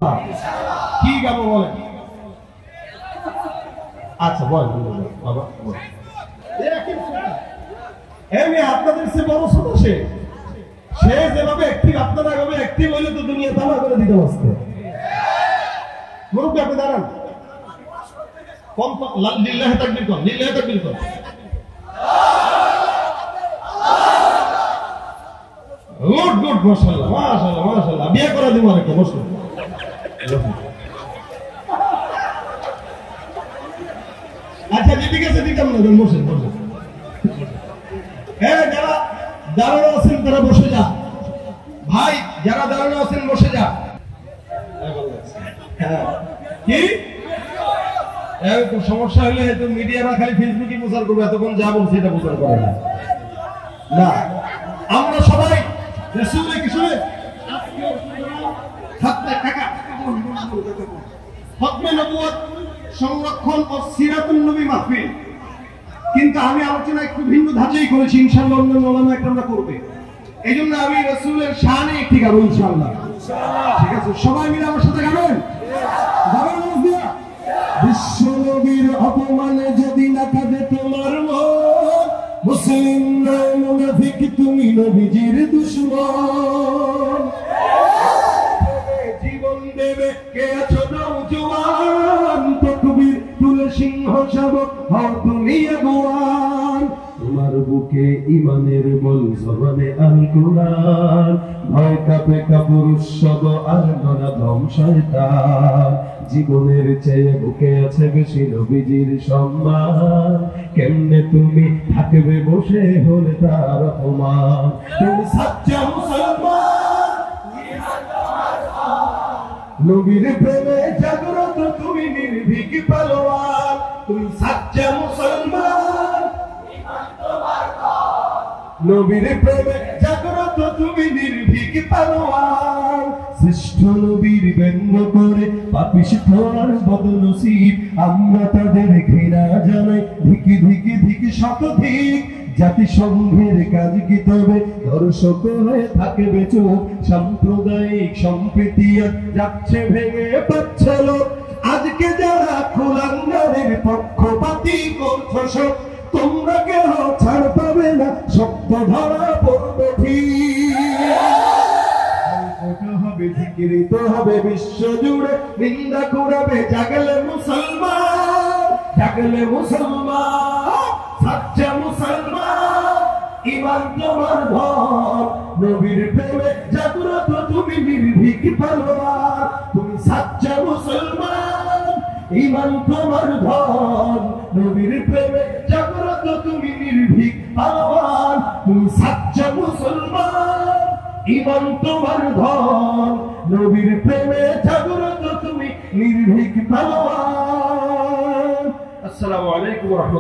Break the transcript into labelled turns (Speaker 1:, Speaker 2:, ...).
Speaker 1: কি গাবো বলেন? আচ্ছা বল বাবা বল। আপনাদের সে বড় ছোট সে যেভাবে একটি আপনারা এভাবে একটি বলে তো দুনিয়া তামা করে দিতে বসতে মুরব্বী আপনি দাঁড়ান কম লিল্লাহি তাকবীর কর লিল্লাহি তাকবীর কর গুড গুড মাশাআল্লাহ মাশাআল্লাহ মাশাআল্লাহ বিয়ে করে দিব আরেকটা বসো আচ্ছা ঠিক আছে দিতাম না বসে বসে হ্যাঁ যারা দাঁড়ানো আছেন তারা বসে যা ভাই যারা দাঁড়ানো আছেন বসে যা কি সমস্যা হলে হয়তো মিডিয়ারা খালি ফেসবুকে প্রচার করবে এতক্ষণ যা বলছে এটা প্রচার করে না না আমরা সবাই রাসূলের কিশোরে হাতে টাকা খতমে নবুয়ত সংরক্ষণ ও সিরাতুন নবী মাহফিল কিন্তু আমি আলোচনা একটু ভিন্ন ধাঁচেই করেছি ইনশাআল্লাহ অন্য ওলামা একরামরা করবে এইজন্য আমি রাসূলের শানে একটি গাবো ইনশাআল্লাহ ঠিক আছে সবাই মিলে আমার সাথে গাবেন গাবেন মুসলিয়া বিশ্ব নবীর অপমানে যদি না কাঁদে তোমার মন মুসলিম নয় মুনাফিক তুমি নবীজির দুশমন জীবন দেবে কে আছো নওজোয়ান তাকবীর তুলে সিংহ শাবক হও তুমি আগুয়ান তোমার বুকে ঈমানের বল জবানে আল কোরআন ভয় কাঁপে কাপুরুষ সব আর নরাধম শয়তান জীবনের চেয়ে বুকে আছে বেশি নবীজির সম্মান কেমনে তুমি থাকবে বসে হলে তার অপমান তুমি সাচ্চা মুসলমান নবীর প্রেমে জাগ্রত তুমি নির্ভীক পালোয়ান তুমি সাচ্চা মুসলমান নবীর প্রেমে জাগ্রত তুমি নির্ভীক পালোয়ান শ্রেষ্ঠ নবীর ব্যঙ্গ করে পাপিষ্ঠ আর বদনসিব আমরা তাদের ঘৃণা জানাই ধিকি ধিকি ধিকি শতধিক জাতিসংঘের কাজ কি তবে দর্শক হয়ে থাকবে চোখ সাম্প্রদায়িক সম্প্রীতি যাচ্ছে ভেঙে পাচ্ছে লোক আজকে যারা কুলাঙ্গারের পক্ষপাতী করছ তোমরা কেউ ছাড় পাবে না শব্দ ধরা পড়বে ঠিক হবে ধিক্কৃত হবে বিশ্ব জুড়ে নিন্দা করাবে জাগলে মুসলমান সাচ্চা মুসলমান ঈমান তোমার ধন নবীর প্রেমে জাগ্রত তুমি নির্ভীক পালোয়ান তুমি সাচ্চা মুসলমান ঈমান তোমার ধন নবীর প্রেমে জাগ্রত তুমি নির্ভীক পালোয়ান তুমি সাচ্চা মুসলমান ঈমান তোমার ধন নবীর প্রেমে জাগ্রত তুমি নির্ভীক পালোয়ান আসসালামু আলাইকুম ওয়া রাহমাতুল্লাহ।